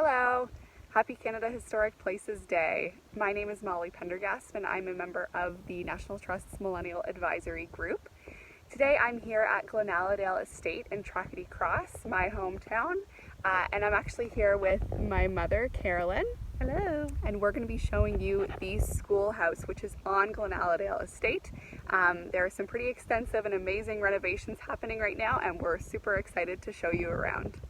Hello! Happy Canada Historic Places Day. My name is Molly Pendergast and I'm a member of the National Trust's Millennial Advisory Group. Today I'm here at Glenaladale Estate in Tracadie Cross, my hometown, and I'm actually here with my mother, Carolyn. Hello! And we're going to be showing you the Schoolhouse, which is on Glenaladale Estate. There are some pretty extensive and amazing renovations happening right now, and we're super excited to show you around.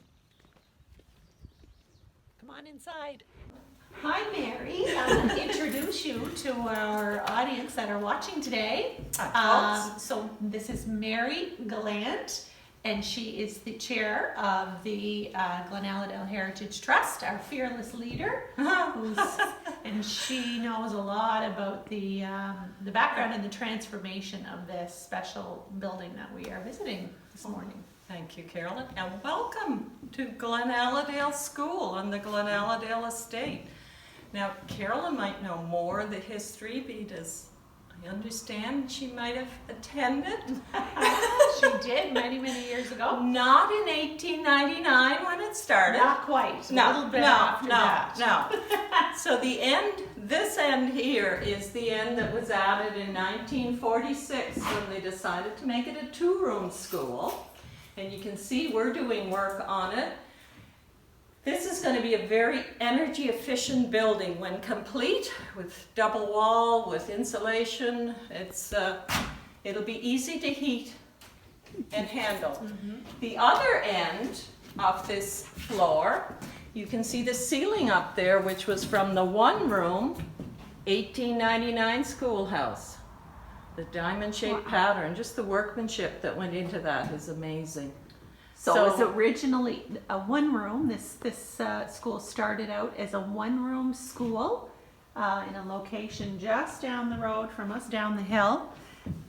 Come on inside. Hi, Mary. I'm going to introduce you to our audience that are watching today. So this is Mary Gallant, and she is the chair of the Glenaladale Heritage Trust, our fearless leader, and she knows a lot about the background and the transformation of this special building that we are visiting this morning. Thank you, Carolyn, and welcome to Glenaladale School on the Glenaladale Estate. Now, Carolyn might know more of the history because I understand she might have attended. She did many years ago. Not in 1899 when it started. Not quite. A little bit after that. No. So this end here is the end that was added in 1946 when they decided to make it a two-room school. And you can see we're doing work on it. This is going to be a very energy efficient building when complete, with double wall, with insulation. It'll be easy to heat and handle. Mm-hmm. The other end of this floor, you can see the ceiling up there, which was from the one room 1899 Schoolhouse. The diamond-shaped pattern, just the workmanship that went into that is amazing. So it was originally a one-room. This school started out as a one-room school in a location just down the road from us, down the hill.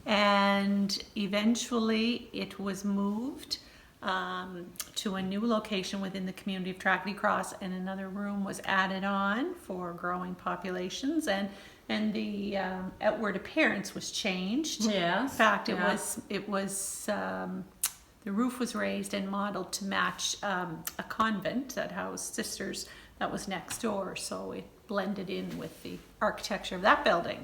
And eventually it was moved to a new location within the community of Tracadie Cross, and another room was added on for growing populations. And the outward appearance was changed. Yes. In fact, it was the roof was raised and modeled to match a convent that housed sisters that was next door. So it blended in with the architecture of that building.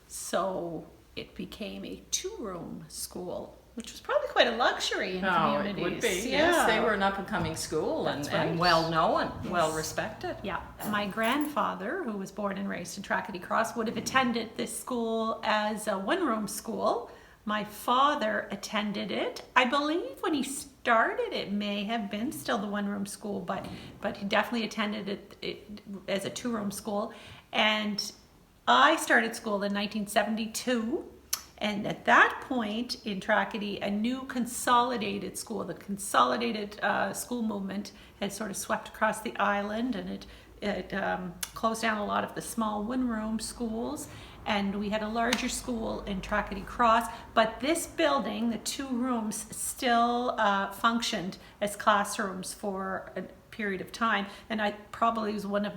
So it became a two-room school, which was probably quite a luxury in communities. It would be. Yeah. Yes, they were an up-and-coming school and well-known, well-respected. Yeah. My grandfather, who was born and raised in Tracadie Cross, would have attended this school as a one-room school. My father attended it. I believe when he started, it may have been still the one-room school, but he definitely attended it as a two-room school. And I started school in 1972. And at that point in Tracadie, a new consolidated school, the consolidated school movement had sort of swept across the island, and it closed down a lot of the small one-room schools. And we had a larger school in Tracadie Cross, but this building, the two rooms, still functioned as classrooms for a period of time. And I probably was one of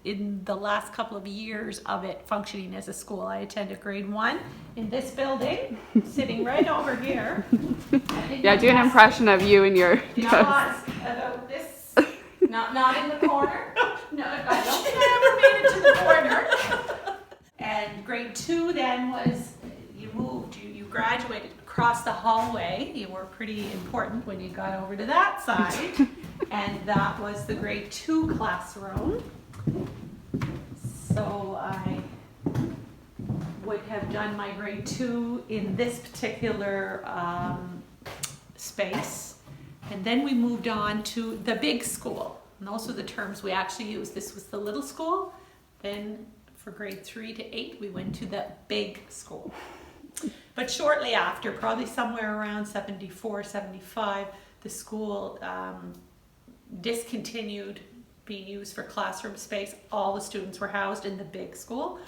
in the last couple of years of it functioning as a school. I attended grade 1 in this building, sitting right over here. Yeah, do an impression of you and your about this. Not in the corner? No, I don't think I ever made it to the corner. And grade 2 then was, you moved, you graduated across the hallway. You were pretty important when you got over to that side. And that was the grade 2 classroom. So I would have done my grade 2 in this particular space. And then we moved on to the big school. And those are the terms we actually used. This was the little school. Then for grade 3 to 8, we went to the big school. But shortly after, probably somewhere around 74, 75, the school discontinued being used for classroom space. All the students were housed in the big school.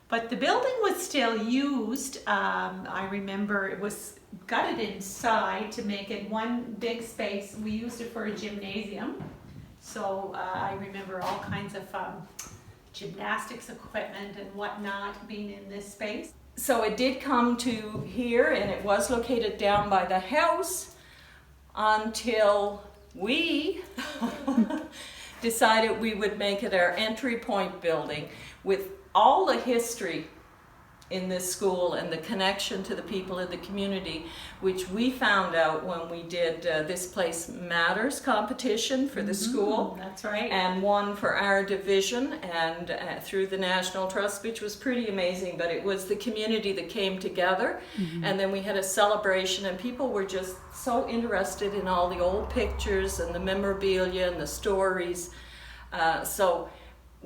But the building was still used. I remember it was gutted inside to make it one big space. We used it for a gymnasium. So I remember all kinds of gymnastics equipment and whatnot being in this space. So it did come to here, and it was located down by the house until we decided we would make it our entry point building with all the history in this school and the connection to the people in the community, which we found out when we did This Place Matters competition for the school. That's right. And won for our division and through the National Trust, which was pretty amazing. But it was the community that came together, and then we had a celebration, and people were just so interested in all the old pictures and the memorabilia and the stories. So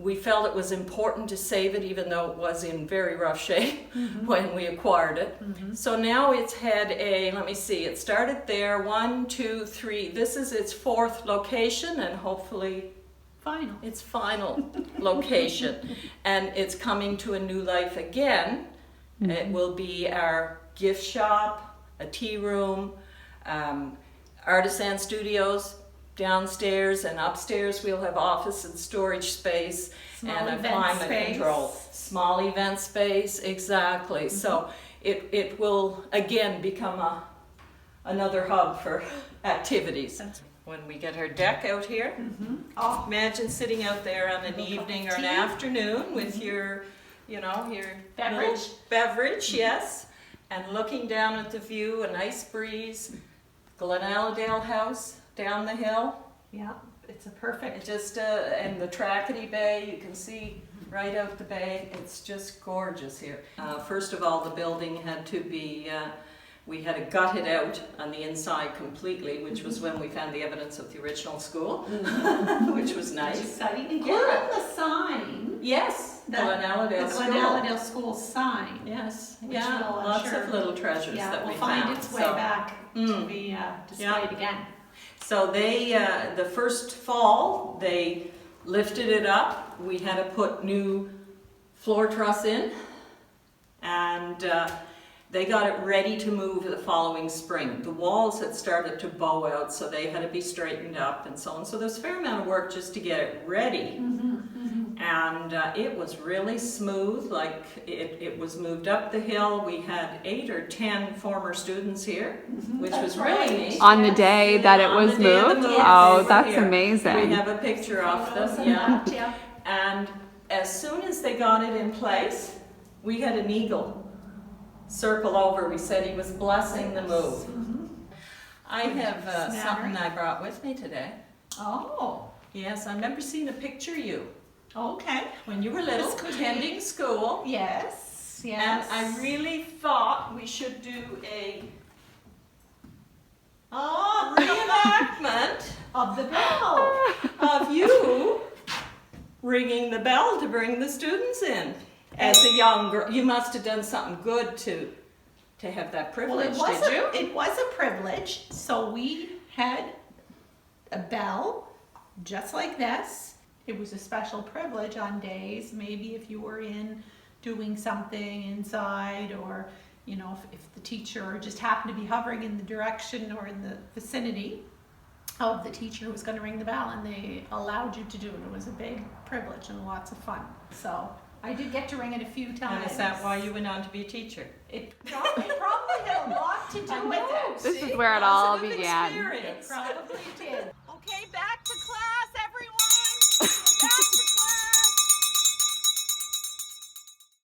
we felt it was important to save it, even though it was in very rough shape when we acquired it. So now it's had a, let me see, it started there, 1, 2, 3. This is its 4th location, and hopefully its final location. And it's coming to a new life again. It will be our gift shop, a tea room, artisan studios. Downstairs and upstairs we'll have office and storage space and a climate control. Small event space, exactly. So it will again become another hub for activities. When we get our deck out here, imagine sitting out there on an evening or an afternoon with your, you know, your beverage, yes, and looking down at the view, a nice breeze, Glenaladale House down the hill. Yeah, it's a perfect. Just and the Tracadie Bay, you can see right out the bay. It's just gorgeous here. First of all, the building had to be, we had to gut it out on the inside completely, which was when we found the evidence of the original school, which was nice. Exciting. Including the sign. Yes, the Glenaladale School sign. Yes, Which yeah, will, lots of little treasures that we found. Find its way back to be displayed again. So they, the first fall, they lifted it up. We had to put new floor truss in, and they got it ready to move the following spring. The walls had started to bow out, so they had to be straightened up and so on. So there's a fair amount of work just to get it ready. And it was really smooth, like it was moved up the hill. We had 8 or 10 former students here, which was really neat. On the day that it was moved? Oh, that's amazing. We have a picture of them, yeah. And as soon as they got it in place, we had an eagle circle over. We said he was blessing the move. I have something I brought with me today. Oh. Yes, I remember seeing a picture of you. Okay. When you were little, attending school. Yes, And I really thought we should do a reenactment of the bell. of you ringing the bell to bring the students in. As a young girl, you must have done something good to have that privilege, did you? It was a privilege. So we had a bell just like this. It was a special privilege on days, maybe if you were in doing something inside, or you know, if the teacher just happened to be hovering in the direction or in the vicinity of the teacher who was going to ring the bell, and they allowed you to do it. It was a big privilege and lots of fun. So I did get to ring it a few times. And is that why you went on to be a teacher? It probably had a lot to do with it. This is where it all began. Experience. It probably did.